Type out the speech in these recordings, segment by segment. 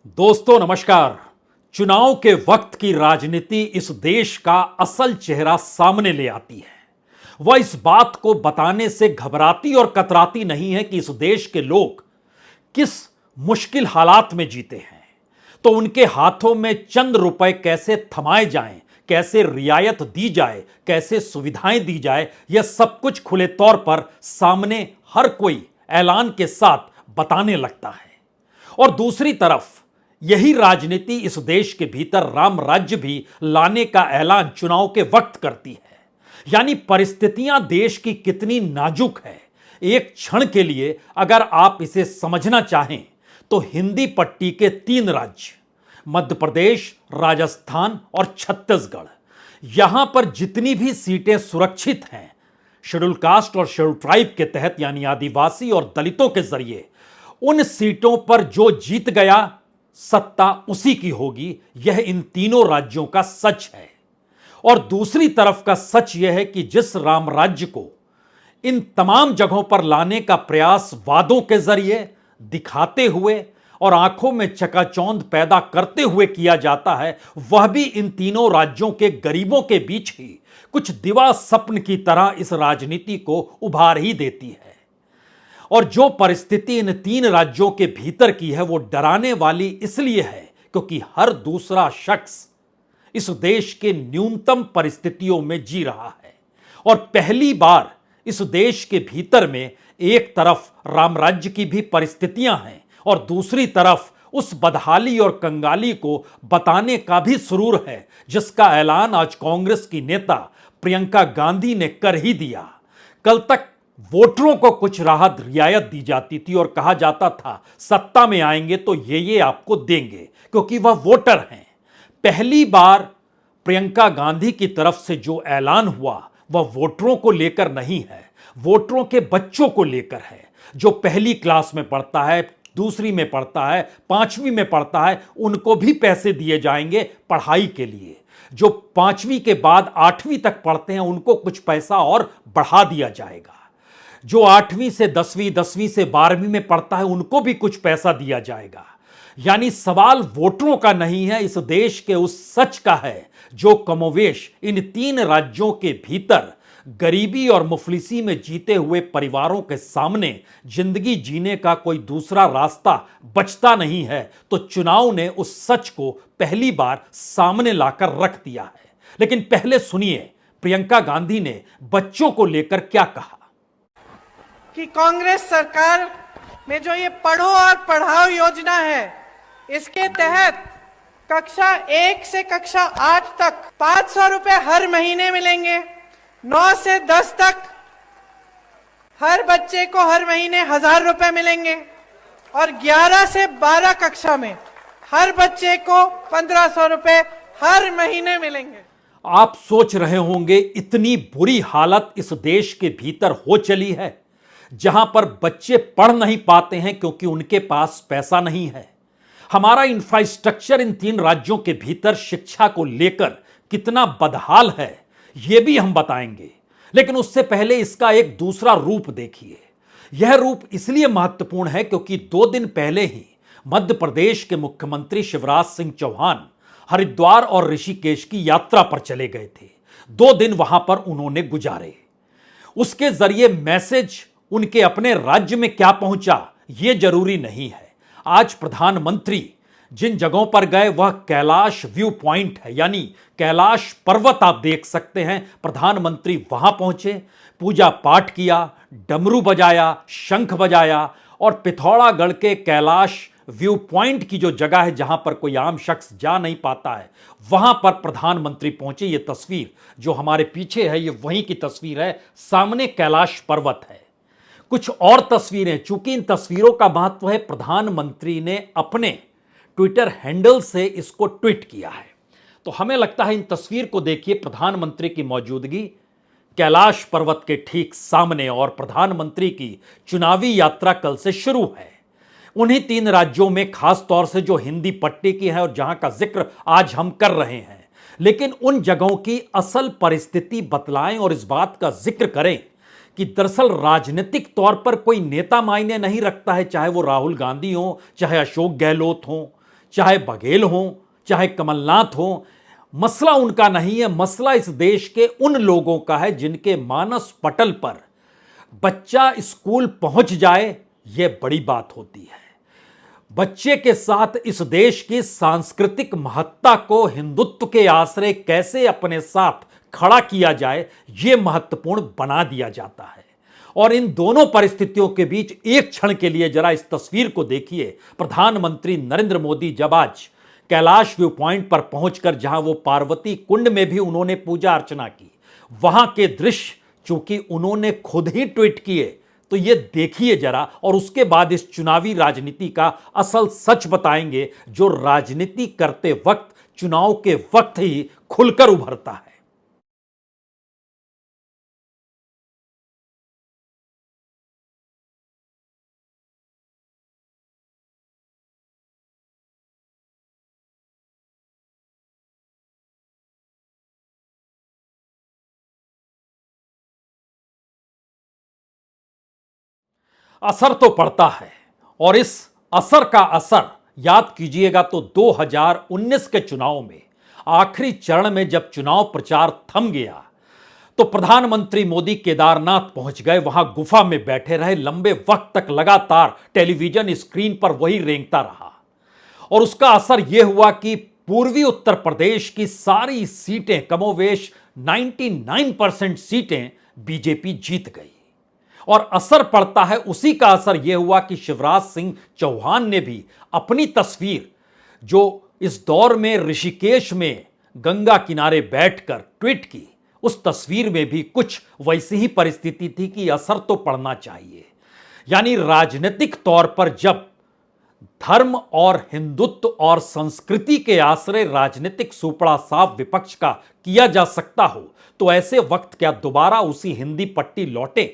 दोस्तों नमस्कार। चुनाव के वक्त की राजनीति इस देश का असल चेहरा सामने ले आती है। वह इस बात को बताने से घबराती और कतराती नहीं है कि इस देश के लोग किस मुश्किल हालात में जीते हैं, तो उनके हाथों में चंद रुपए कैसे थमाए जाएं, कैसे रियायत दी जाए, कैसे सुविधाएं दी जाए, यह सब कुछ खुले तौर पर सामने हर कोई ऐलान के साथ बताने लगता है। और दूसरी तरफ यही राजनीति इस देश के भीतर राम राज्य भी लाने का ऐलान चुनाव के वक्त करती है। यानी परिस्थितियां देश की कितनी नाजुक है, एक क्षण के लिए अगर आप इसे समझना चाहें तो हिंदी पट्टी के 3 राज्य मध्य प्रदेश, राजस्थान और छत्तीसगढ़, यहां पर जितनी भी सीटें सुरक्षित हैं शेड्यूल कास्ट और शेड्यूल ट्राइब के तहत यानी आदिवासी और दलितों के जरिए, उन सीटों पर जो जीत गया सत्ता उसी की होगी। यह इन तीनों राज्यों का सच है। और दूसरी तरफ का सच यह है कि जिस राम राज्य को इन तमाम जगहों पर लाने का प्रयास वादों के जरिए दिखाते हुए और आंखों में चकाचौंध पैदा करते हुए किया जाता है, वह भी इन तीनों राज्यों के गरीबों के बीच ही कुछ दिवा स्वप्न की तरह इस राजनीति को उभार ही देती है। और जो परिस्थिति इन 3 राज्यों के भीतर की है वो डराने वाली इसलिए है क्योंकि हर दूसरा शख्स इस देश के न्यूनतम परिस्थितियों में जी रहा है। और पहली बार इस देश के भीतर में एक तरफ राम राज्य की भी परिस्थितियां हैं और दूसरी तरफ उस बदहाली और कंगाली को बताने का भी सुरूर है, जिसका ऐलान आज कांग्रेस की नेता प्रियंका गांधी ने कर ही दिया। कल तक वोटरों को कुछ राहत रियायत दी जाती थी और कहा जाता था सत्ता में आएंगे तो ये आपको देंगे क्योंकि वह वोटर हैं। पहली बार प्रियंका गांधी की तरफ से जो ऐलान हुआ वह वोटरों को लेकर नहीं है, वोटरों के बच्चों को लेकर है। जो पहली क्लास में पढ़ता है, दूसरी में पढ़ता है, 5वीं में पढ़ता है, उनको भी पैसे दिए जाएंगे पढ़ाई के लिए। जो 5वीं के बाद 8वीं तक पढ़ते हैं उनको कुछ पैसा और बढ़ा दिया जाएगा। जो 8वीं से 10वीं, 10वीं से 12वीं में पढ़ता है उनको भी कुछ पैसा दिया जाएगा। यानी सवाल वोटरों का नहीं है, इस देश के उस सच का है जो कमोवेश इन 3 राज्यों के भीतर गरीबी और मुफलिसी में जीते हुए परिवारों के सामने जिंदगी जीने का कोई दूसरा रास्ता बचता नहीं है। तो चुनाव ने उस सच को पहली बार सामने लाकर रख दिया है। लेकिन पहले सुनिए प्रियंका गांधी ने बच्चों को लेकर क्या कहा। कि कांग्रेस सरकार में जो ये पढ़ो और पढ़ाओ योजना है, इसके तहत कक्षा 1 से कक्षा 8 तक 500 रुपए हर महीने मिलेंगे। 9 से 10 तक हर बच्चे को हर महीने 1000 रुपए मिलेंगे और 11 से 12 कक्षा में हर बच्चे को 1500 रुपए हर महीने मिलेंगे। आप सोच रहे होंगे इतनी बुरी हालत इस देश के भीतर हो चली है जहां पर बच्चे पढ़ नहीं पाते हैं क्योंकि उनके पास पैसा नहीं है। हमारा इंफ्रास्ट्रक्चर इन 3 राज्यों के भीतर शिक्षा को लेकर कितना बदहाल है यह भी हम बताएंगे। लेकिन उससे पहले इसका एक दूसरा रूप देखिए। यह रूप इसलिए महत्वपूर्ण है क्योंकि 2 दिन पहले ही मध्य प्रदेश के मुख्यमंत्री शिवराज सिंह चौहान हरिद्वार और ऋषिकेश की यात्रा पर चले गए थे। 2 दिन वहां पर उन्होंने गुजारे। उसके जरिए मैसेज उनके अपने राज्य में क्या पहुंचा यह जरूरी नहीं है। आज प्रधानमंत्री जिन जगहों पर गए वह कैलाश व्यू पॉइंट है, यानी कैलाश पर्वत आप देख सकते हैं। प्रधानमंत्री वहां पहुंचे, पूजा पाठ किया, डमरू बजाया, शंख बजाया और पिथौरागढ़ के कैलाश व्यू पॉइंट की जो जगह है जहां पर कोई आम शख्स जा नहीं पाता है, वहां पर प्रधानमंत्री पहुंचे। यह तस्वीर जो हमारे पीछे है यह वहीं की तस्वीर है, सामने कैलाश पर्वत है। कुछ और तस्वीरें, चूंकि इन तस्वीरों का महत्व है, प्रधानमंत्री ने अपने ट्विटर हैंडल से इसको ट्वीट किया है। तो हमें लगता है इन तस्वीर को देखिए, प्रधानमंत्री की मौजूदगी कैलाश पर्वत के ठीक सामने और प्रधानमंत्री की चुनावी यात्रा कल से शुरू है। उन्हीं 3 राज्यों में खास तौर से जो हिंदी पट्टी की है और जहां का जिक्र आज हम कर रहे हैं। लेकिन उन जगहों की असल परिस्थिति बतलाएं और इस बात का जिक्र करें कि दरअसल राजनीतिक तौर पर कोई नेता मायने नहीं रखता है, चाहे वो राहुल गांधी हो, चाहे अशोक गहलोत हो, चाहे बघेल हो, चाहे कमलनाथ हो, मसला उनका नहीं है, मसला इस देश के उन लोगों का है जिनके मानस पटल पर बच्चा स्कूल पहुंच जाए यह बड़ी बात होती है। बच्चे के साथ इस देश की सांस्कृतिक महत्ता को हिंदुत्व के आश्रय कैसे अपने साथ खड़ा किया जाए यह महत्वपूर्ण बना दिया जाता है। और इन दोनों परिस्थितियों के बीच एक क्षण के लिए जरा इस तस्वीर को देखिए। प्रधानमंत्री नरेंद्र मोदी जब आज कैलाश व्यू पॉइंट पर पहुंचकर जहां वो पार्वती कुंड में भी उन्होंने पूजा अर्चना की, वहां के दृश्य चूंकि उन्होंने खुद ही ट्वीट किए, तो ये देखिए जरा, और उसके बाद इस चुनावी राजनीति का असल सच बताएंगे जो राजनीति करते वक्त चुनाव के वक्त ही खुलकर उभरता है। असर तो पड़ता है, और इस असर का असर याद कीजिएगा तो 2019 के चुनाव में आखिरी चरण में जब चुनाव प्रचार थम गया तो प्रधानमंत्री मोदी केदारनाथ पहुंच गए, वहां गुफा में बैठे रहे, लंबे वक्त तक लगातार टेलीविजन स्क्रीन पर वही रेंगता रहा, और उसका असर यह हुआ कि पूर्वी उत्तर प्रदेश की सारी सीटें, कमोवेश 99% सीटें बीजेपी जीत गई। और असर पड़ता है, उसी का असर यह हुआ कि शिवराज सिंह चौहान ने भी अपनी तस्वीर जो इस दौर में ऋषिकेश में गंगा किनारे बैठकर ट्वीट की, उस तस्वीर में भी कुछ वैसी ही परिस्थिति थी कि असर तो पड़ना चाहिए। यानी राजनीतिक तौर पर जब धर्म और हिंदुत्व और संस्कृति के आश्रय राजनीतिक सुपड़ा साफ विपक्ष का किया जा सकता हो, तो ऐसे वक्त क्या दोबारा उसी हिंदी पट्टी लौटे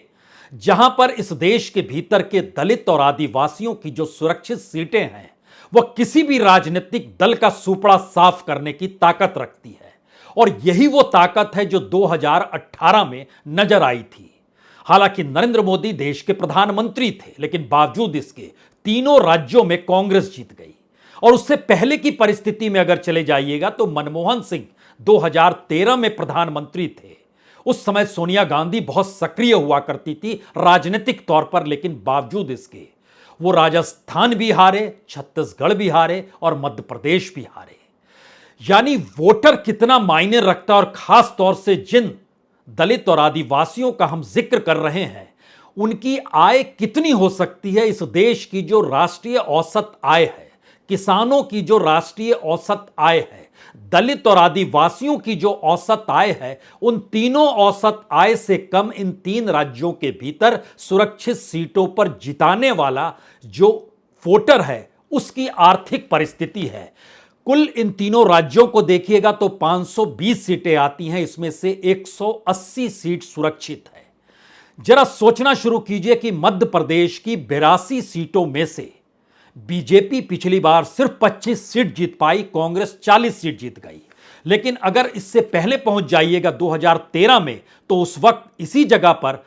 जहां पर इस देश के भीतर के दलित और आदिवासियों की जो सुरक्षित सीटें हैं वह किसी भी राजनीतिक दल का सुपड़ा साफ करने की ताकत रखती है। और यही वो ताकत है जो 2018 में नजर आई थी। हालांकि नरेंद्र मोदी देश के प्रधानमंत्री थे, लेकिन बावजूद इसके तीनों राज्यों में कांग्रेस जीत गई। और उससे पहले की परिस्थिति में अगर चले जाइएगा तो मनमोहन सिंह 2013 में प्रधानमंत्री थे। उस समय सोनिया गांधी बहुत सक्रिय हुआ करती थी राजनीतिक तौर पर, लेकिन बावजूद इसके वो राजस्थान भी हारे, छत्तीसगढ़ भी हारे और मध्य प्रदेश भी हारे। यानी वोटर कितना मायने रखता है, और खास तौर से जिन दलित और आदिवासियों का हम जिक्र कर रहे हैं उनकी आय कितनी हो सकती है। इस देश की जो राष्ट्रीय औसत आय है, किसानों की जो राष्ट्रीय औसत आय है, दलित और आदिवासियों की जो औसत आय है, उन तीनों औसत आय से कम इन तीन राज्यों के भीतर सुरक्षित सीटों पर जिताने वाला जो वोटर है उसकी आर्थिक परिस्थिति है। कुल इन तीनों राज्यों को देखिएगा तो 520 सीटें आती हैं, इसमें से 180 सीट सुरक्षित है। जरा सोचना शुरू कीजिए कि मध्य प्रदेश की 82 सीटों में से बीजेपी पिछली बार सिर्फ 25 सीट जीत पाई, कांग्रेस 40 सीट जीत गई। लेकिन अगर इससे पहले पहुंच जाइएगा 2013 में, तो उस वक्त इसी जगह पर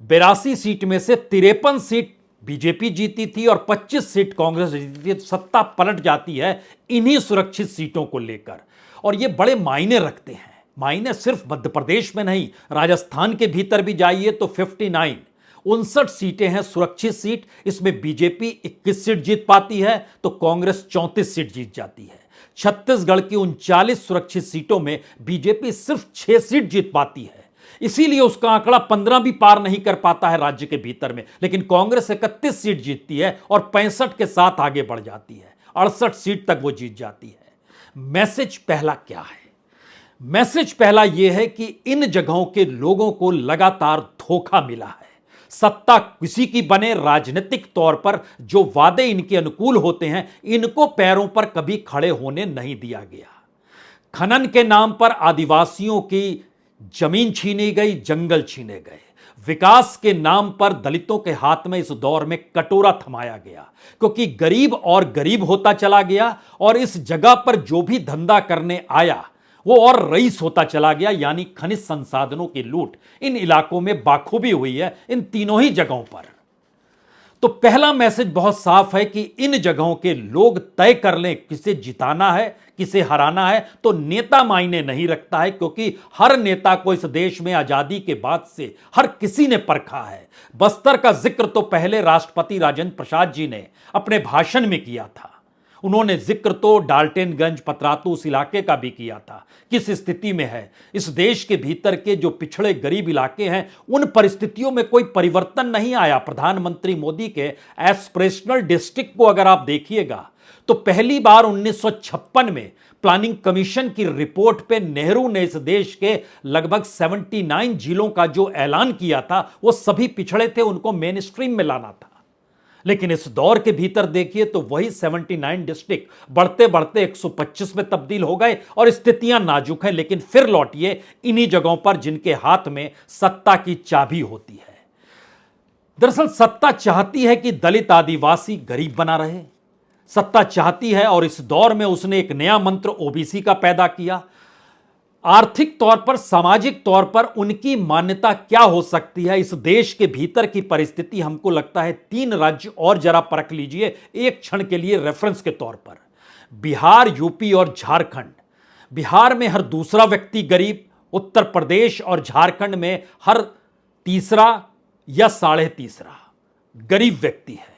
82 सीट में से 53 सीट बीजेपी जीती थी और 25 सीट कांग्रेस जीती थी। सत्ता पलट जाती है इन्हीं सुरक्षित सीटों को लेकर, और ये बड़े मायने रखते हैं। मायने सिर्फ मध्य प्रदेश में नहीं, राजस्थान के भीतर भी जाइए तो 59 सीटें हैं सुरक्षित सीट, इसमें बीजेपी 21 सीट जीत पाती है तो कांग्रेस 34 सीट जीत जाती है। छत्तीसगढ़ की 39 सुरक्षित सीटों में बीजेपी सिर्फ 6 सीट जीत पाती है, इसीलिए उसका आंकड़ा 15 भी पार नहीं कर पाता है राज्य के भीतर में। लेकिन कांग्रेस 31 सीट जीतती है और 65 के साथ आगे बढ़ जाती है, 68 सीट तक वो जीत जाती है। मैसेज पहला क्या है? मैसेज पहला यह है कि इन जगहों के लोगों को लगातार धोखा मिला है। सत्ता किसी की बने, राजनीतिक तौर पर जो वादे इनके अनुकूल होते हैं इनको पैरों पर कभी खड़े होने नहीं दिया गया। खनन के नाम पर आदिवासियों की जमीन छीनी गई, जंगल छीने गए। विकास के नाम पर दलितों के हाथ में इस दौर में कटोरा थमाया गया, क्योंकि गरीब और गरीब होता चला गया और इस जगह पर जो भी धंधा करने आया वो और रईस होता चला गया। यानी खनिज संसाधनों की लूट इन इलाकों में बाखूबी हुई है, इन तीनों ही जगहों पर। तो पहला मैसेज बहुत साफ है कि इन जगहों के लोग तय कर लें किसे जिताना है, किसे हराना है, तो नेता मायने नहीं रखता है, क्योंकि हर नेता को इस देश में आजादी के बाद से हर किसी ने परखा है। बस्तर का जिक्र तो पहले राष्ट्रपति राजेंद्र प्रसाद जी ने अपने भाषण में किया था। उन्होंने जिक्र तो डाल्टनगंज, पतरातू उस इलाके का भी किया था। किस स्थिति में है इस देश के भीतर के जो पिछड़े गरीब इलाके हैं, उन परिस्थितियों में कोई परिवर्तन नहीं आया। प्रधानमंत्री मोदी के एस्पिरेशनल डिस्ट्रिक्ट को अगर आप देखिएगा तो पहली बार 1956 में प्लानिंग कमीशन की रिपोर्ट पे नेहरू ने इस देश के लगभग 79 जिलों का जो ऐलान किया था, वो सभी पिछड़े थे, उनको मेन स्ट्रीम में लाना था। लेकिन इस दौर के भीतर देखिए तो वही 79 डिस्ट्रिक्ट बढ़ते बढ़ते 125 में तब्दील हो गए और स्थितियां नाजुक हैं। लेकिन फिर लौटिए इन्हीं जगहों पर जिनके हाथ में सत्ता की चाबी होती है। दरअसल सत्ता चाहती है कि दलित, आदिवासी गरीब बना रहे। सत्ता चाहती है, और इस दौर में उसने एक नया मंत्र ओबीसी का पैदा किया। आर्थिक तौर पर, सामाजिक तौर पर उनकी मान्यता क्या हो सकती है, इस देश के भीतर की परिस्थिति हमको लगता है 3 राज्य और जरा परख लीजिए एक क्षण के लिए रेफरेंस के तौर पर। बिहार, यूपी और झारखंड। बिहार में हर दूसरा व्यक्ति गरीब, उत्तर प्रदेश और झारखंड में हर तीसरा या साढ़े तीसरा गरीब व्यक्ति है।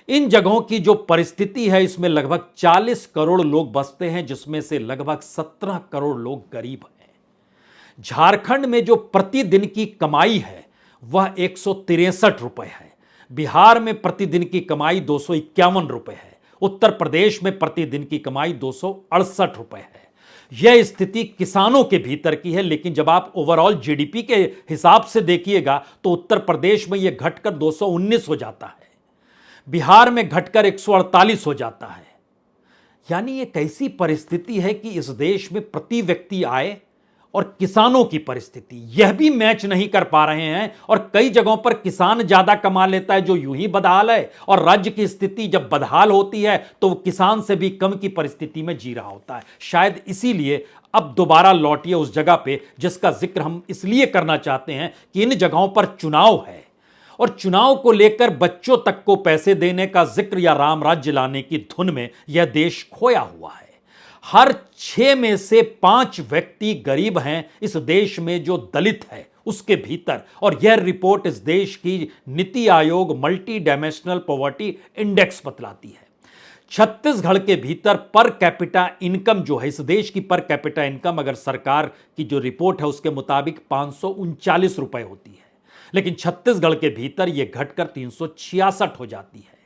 इन जगहों की जो परिस्थिति है, इसमें लगभग 40 करोड़ लोग बसते हैं, जिसमें से लगभग 17 करोड़ लोग गरीब हैं। झारखंड में जो प्रतिदिन की कमाई है वह 163 रुपए है। बिहार में प्रतिदिन की कमाई 251 रुपए है। उत्तर प्रदेश में प्रतिदिन की कमाई 268 रुपए है। यह स्थिति किसानों के भीतर की है। लेकिन जब आप ओवरऑल जीडीपी के हिसाब से देखिएगा तो उत्तर प्रदेश में यह घटकर 219 हो जाता है, बिहार में घटकर 148 हो जाता है। यानी एक ऐसी परिस्थिति है कि इस देश में प्रति व्यक्ति आय और किसानों की परिस्थिति यह भी मैच नहीं कर पा रहे हैं। और कई जगहों पर किसान ज्यादा कमा लेता है जो यूं ही बदहाल है, और राज्य की स्थिति जब बदहाल होती है तो किसान से भी कम की परिस्थिति में जी रहा होता है। शायद इसीलिए अब दोबारा लौटिए उस जगह पे जिसका जिक्र हम इसलिए करना चाहते हैं कि इन जगहों पर चुनाव है, और चुनाव को लेकर बच्चों तक को पैसे देने का जिक्र या राम राज्य लाने की धुन में यह देश खोया हुआ है। हर 6 में से 5 व्यक्ति गरीब हैं इस देश में जो दलित है उसके भीतर। और यह रिपोर्ट इस देश की NITI Aayog multi dimensional poverty index बतलाती है। छत्तीसगढ़ के भीतर पर कैपिटा इनकम जो है, इस देश की पर कैपिटा इनकम अगर सरकार की जो रिपोर्ट है उसके मुताबिक 539 रुपए होती है, लेकिन छत्तीसगढ़ के भीतर यह घटकर 366 हो जाती है।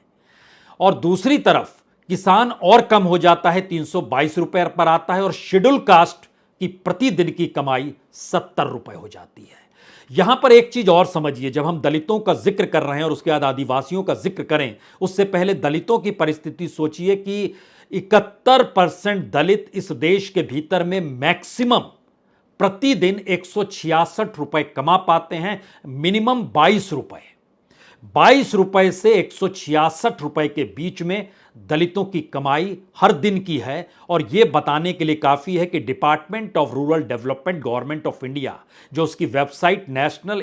और दूसरी तरफ किसान और कम हो जाता है, 322 रुपए पर आता है, और शेड्यूल कास्ट की प्रतिदिन की कमाई 70 रुपए हो जाती है। यहां पर एक चीज और समझिए, जब हम दलितों का जिक्र कर रहे हैं और उसके बाद आदिवासियों का जिक्र करें, उससे पहले दलितों की परिस्थिति सोचिए कि 71% दलित इस देश के भीतर में मैक्सिमम प्रतिदिन 166 रुपए कमा पाते हैं, मिनिमम 22 रुपए। 22 रुपए से 166 रुपए के बीच में दलितों की कमाई हर दिन की है। और यह बताने के लिए काफी है कि department of rural development government of India, जो उसकी वेबसाइट नेशनल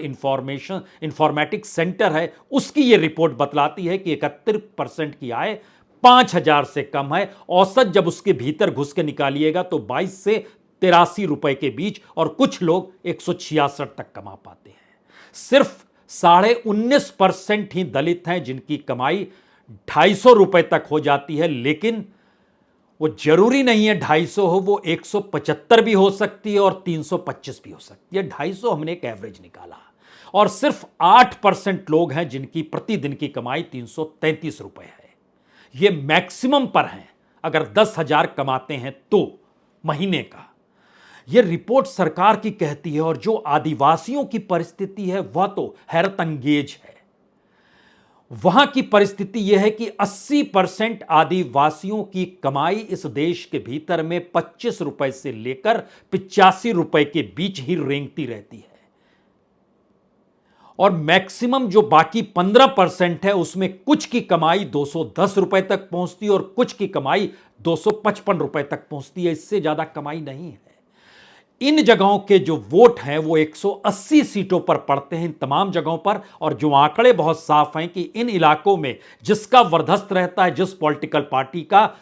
इंफॉर्मेटिक्स सेंटर है, उसकी यह रिपोर्ट बतलाती है कि 31% की आय 5,000 से कम है। औसत जब उसके भीतर घुस के निकालिएगा तो 22 से 83 रुपए के बीच, और कुछ लोग 166 तक कमा पाते हैं। सिर्फ 19.5% ही दलित हैं जिनकी कमाई 250 रुपए तक हो जाती है। लेकिन वो जरूरी नहीं है 250 हो, वो 175 भी हो सकती है और 325 भी हो सकती है। 250 हमने एक एवरेज निकाला। और सिर्फ 8% लोग हैं जिनकी प्रतिदिन की कमाई 333 रुपए है। ये मैक्सिमम पर हैं अगर 10,000 कमाते हैं तो महीने का। यह रिपोर्ट सरकार की कहती है। और जो आदिवासियों की परिस्थिति है वह तो हैरत अंगेज है। वहां की परिस्थिति यह है कि 80% आदिवासियों की कमाई इस देश के भीतर में 25 रुपए से लेकर 85 रुपए के बीच ही रेंगती रहती है। और मैक्सिमम जो बाकी 15% है उसमें कुछ की कमाई 210 रुपए तक पहुंचती है और कुछ की कमाई 255 रुपए तक पहुंचती है। इससे ज्यादा कमाई नहीं है। इन जगहों के जो वोट हैं वो 180 सीटों पर पड़ते हैं इन तमाम जगहों पर, और जो आंकड़े बहुत साफ हैं कि इन इलाकों में जिसका वर्चस्व रहता है जिस पॉलिटिकल पार्टी का,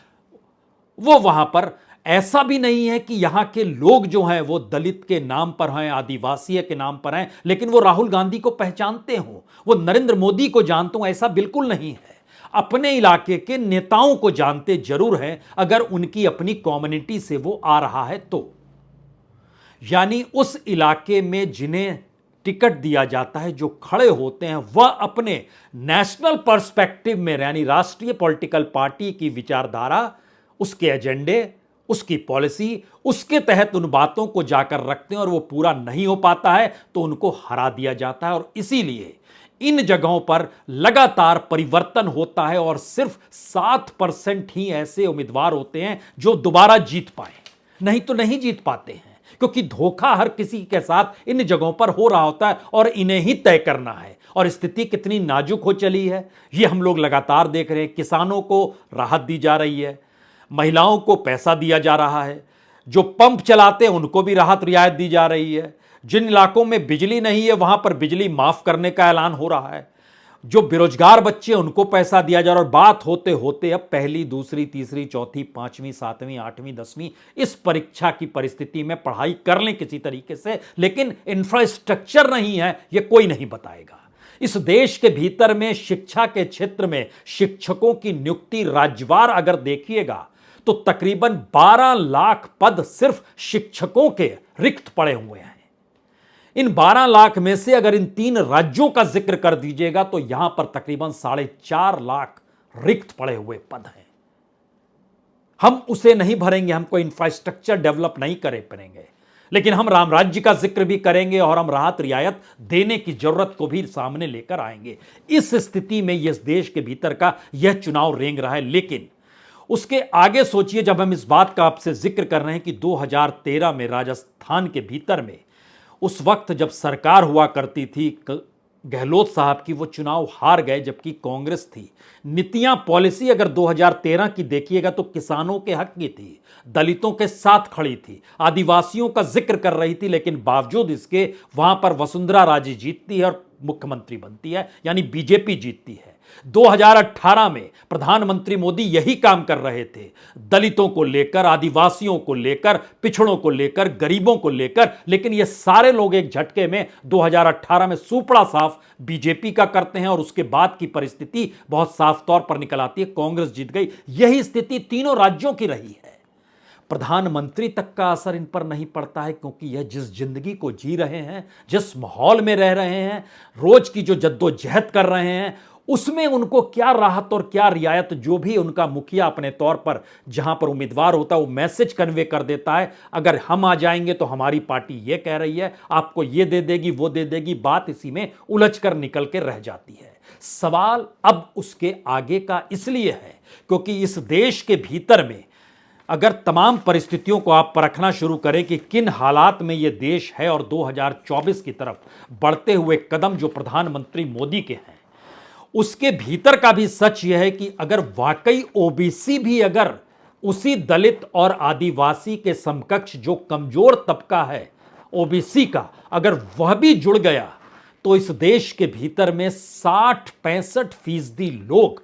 वो वहां पर ऐसा भी नहीं है कि यहां के लोग जो हैं वो दलित के नाम पर हैं, आदिवासी के नाम पर हैं, लेकिन वो राहुल गांधी को पहचानते हो, वो नरेंद्र मोदी को जानते हो, ऐसा बिल्कुल नहीं है। अपने इलाके के नेताओं को जानते जरूर हैं, अगर उनकी अपनी कम्युनिटी से वो आ रहा है तो। यानी उस इलाके में जिन्हें टिकट दिया जाता है, जो खड़े होते हैं, वह अपने नेशनल पर्सपेक्टिव में, यानी राष्ट्रीय पॉलिटिकल पार्टी की विचारधारा, उसके एजेंडे, उसकी पॉलिसी, उसके तहत उन बातों को जाकर रखते हैं, और वो पूरा नहीं हो पाता है तो उनको हरा दिया जाता है। और इसीलिए इन जगहों पर लगातार परिवर्तन होता है, और सिर्फ 7% ही ऐसे उम्मीदवार होते हैं जो दोबारा जीत पाए, नहीं तो नहीं जीत पाते हैं, क्योंकि धोखा हर किसी के साथ इन जगहों पर हो रहा होता है और इन्हें ही तय करना है। और स्थिति कितनी नाजुक हो चली है ये हम लोग लगातार देख रहे हैं। किसानों को राहत दी जा रही है, महिलाओं को पैसा दिया जा रहा है, जो पंप चलाते हैं उनको भी राहत रियायत दी जा रही है, जिन इलाकों में बिजली नहीं है वहां पर बिजली माफ करने का ऐलान हो रहा है, जो बेरोजगार बच्चे उनको पैसा दिया जा रहा है। और बात होते होते अब पहली, दूसरी, तीसरी, चौथी, पांचवीं, सातवीं, आठवीं, 10वीं इस परीक्षा की परिस्थिति में पढ़ाई कर लें किसी तरीके से, लेकिन इंफ्रास्ट्रक्चर नहीं है, यह कोई नहीं बताएगा। इस देश के भीतर में शिक्षा के क्षेत्र में शिक्षकों की नियुक्ति राज्यवार अगर देखिएगा तो तकरीबन 12 लाख पद सिर्फ शिक्षकों के रिक्त पड़े हुए हैं। इन 12 लाख में से अगर इन 3 राज्यों का जिक्र कर दीजिएगा तो यहां पर तकरीबन 4.5 लाख रिक्त पड़े हुए पद हैं। हम उसे नहीं भरेंगे, हमको इंफ्रास्ट्रक्चर डेवलप नहीं करे पाएंगे, लेकिन हम राम राज्य का जिक्र भी करेंगे और हम राहत रियायत देने की जरूरत को भी सामने लेकर आएंगे। इस स्थिति में इस देश के भीतर का यह चुनाव रेंग रहा है। लेकिन उसके आगे सोचिए, जब हम इस बात का आपसे जिक्र कर रहे हैं कि 2013 में राजस्थान के भीतर में उस वक्त जब सरकार हुआ करती थी गहलोत साहब की, वो चुनाव हार गए जबकि कांग्रेस थी। नीतियां, पॉलिसी अगर 2013 की देखिएगा तो किसानों के हक की थी, दलितों के साथ खड़ी थी, आदिवासियों का जिक्र कर रही थी, लेकिन बावजूद इसके वहां पर वसुंधरा राजे जीतती है और मुख्यमंत्री बनती है, यानी बीजेपी जीतती है। 2018 में प्रधानमंत्री मोदी यही काम कर रहे थे, दलितों को लेकर, आदिवासियों को लेकर, पिछड़ों को लेकर, गरीबों को लेकर, लेकिन ये सारे लोग एक झटके में 2018 में सुपड़ा साफ बीजेपी का करते हैं और उसके बाद की परिस्थिति बहुत साफ तौर पर निकल आती है, कांग्रेस जीत गई। यही स्थिति तीनों राज्यों की रही है। प्रधानमंत्री तक का असर इन पर नहीं पड़ता है, क्योंकि यह जिस जिंदगी को जी रहे हैं, जिस माहौल में रह रहे हैं, रोज की जो जद्दोजहद कर रहे हैं, उसमें उनको क्या राहत और क्या रियायत, जो भी उनका मुखिया अपने तौर पर जहां पर उम्मीदवार होता है वो मैसेज कन्वे कर देता है, अगर हम आ जाएंगे तो हमारी पार्टी ये कह रही है, आपको ये दे देगी, वो दे देगी, बात इसी में उलझ कर निकल के रह जाती है। सवाल अब उसके आगे का इसलिए है क्योंकि इस देश के भीतर में अगर तमाम परिस्थितियों को आप परखना शुरू करें कि किन हालात में यह देश है और 2024 की तरफ बढ़ते हुए कदम जो प्रधानमंत्री मोदी के हैं, उसके भीतर का भी सच यह है कि अगर वाकई ओबीसी भी अगर उसी दलित और आदिवासी के समकक्ष जो कमजोर तबका है ओबीसी का, अगर वह भी जुड़ गया तो इस देश के भीतर में 60-65% लोग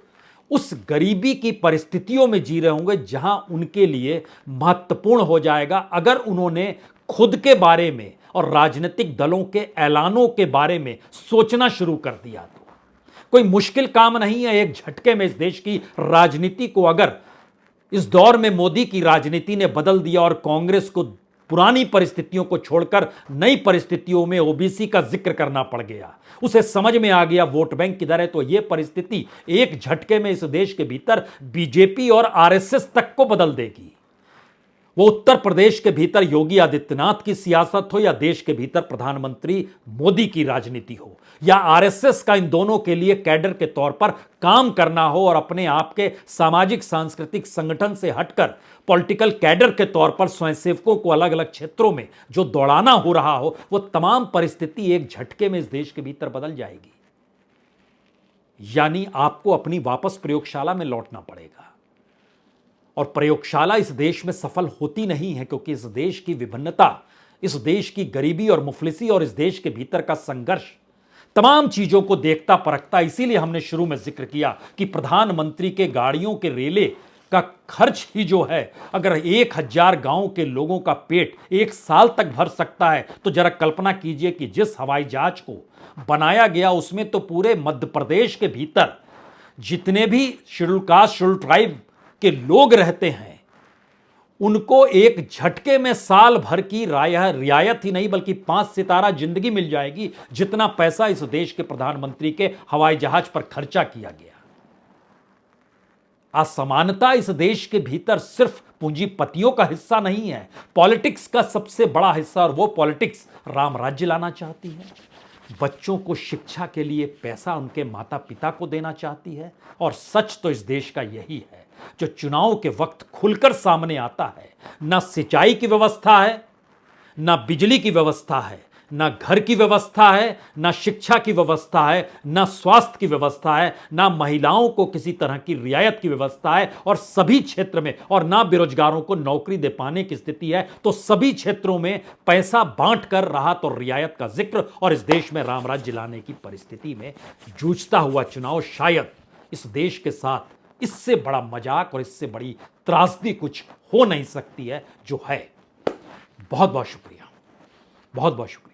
उस गरीबी की परिस्थितियों में जी रहे होंगे जहां उनके लिए महत्वपूर्ण हो जाएगा अगर उन्होंने खुद के बारे में और राजनीतिक दलों के ऐलानों के बारे में सोचना शुरू कर दिया। तो कोई मुश्किल काम नहीं है, एक झटके में इस देश की राजनीति को अगर इस दौर में मोदी की राजनीति ने बदल दिया और कांग्रेस को पुरानी परिस्थितियों को छोड़कर नई परिस्थितियों में ओबीसी का जिक्र करना पड़ गया, उसे समझ में आ गया वोट बैंक किधर है, तो यह परिस्थिति एक झटके में इस देश के भीतर बीजेपी और आरएसएस तक को बदल देगी। वो उत्तर प्रदेश के भीतर योगी आदित्यनाथ की सियासत हो या देश के भीतर प्रधानमंत्री मोदी की राजनीति हो या आरएसएस का इन दोनों के लिए कैडर के तौर पर काम करना हो और अपने आप के सामाजिक सांस्कृतिक संगठन से हटकर पॉलिटिकल कैडर के तौर पर स्वयंसेवकों को अलग अलग क्षेत्रों में जो दौड़ाना हो रहा हो, वो तमाम परिस्थिति एक झटके में इस देश के भीतर बदल जाएगी। यानी आपको अपनी वापस प्रयोगशाला में लौटना पड़ेगा। और प्रयोगशाला इस देश में सफल होती नहीं है क्योंकि इस देश की विभिन्नता इस देश की गरीबी और मुफलिसी और इस देश के भीतर का संघर्ष, तमाम चीजों को देखता परखता, इसीलिए हमने शुरू में जिक्र किया कि प्रधानमंत्री के गाड़ियों के रेले का खर्च ही जो है, अगर 1000 गांव के लोगों का पेट 1 साल तक भर सकता है, तो जरा कल्पना कीजिए कि जिस हवाई जहाज को बनाया गया उसमें तो पूरे मध्य प्रदेश के भीतर जितने भी शेड्यूल कास्ट शेड्यूल ट्राइब के लोग रहते हैं उनको एक झटके में साल भर की रियायत ही नहीं बल्कि 5 सितारा जिंदगी मिल जाएगी, जितना पैसा इस देश के प्रधानमंत्री के हवाई जहाज पर खर्चा किया गया। असमानता इस देश के भीतर सिर्फ पूंजीपतियों का हिस्सा नहीं है, पॉलिटिक्स का सबसे बड़ा हिस्सा, और वो पॉलिटिक्स राम राज्य लाना चाहती है, बच्चों को शिक्षा के लिए पैसा उनके माता पिता को देना चाहती है। और सच तो इस देश का यही है जो चुनाव के वक्त खुलकर सामने आता है। ना सिंचाई की व्यवस्था है, ना बिजली की व्यवस्था है, ना घर की व्यवस्था है, ना शिक्षा की व्यवस्था है, ना स्वास्थ्य की व्यवस्था है, ना महिलाओं को किसी तरह की रियायत की व्यवस्था है, और सभी क्षेत्र में, और ना बेरोजगारों को नौकरी दे पाने की स्थिति है। तो सभी क्षेत्रों में पैसा बांट कर राहत और रियायत का जिक्र, और इस देश में राम राज्य लाने की परिस्थिति में जूझता हुआ चुनाव शायद इस देश के साथ इससे बड़ा मजाक और इससे बड़ी त्रासदी कुछ हो नहीं सकती है जो है। बहुत बहुत शुक्रिया, बहुत बहुत शुक्रिया।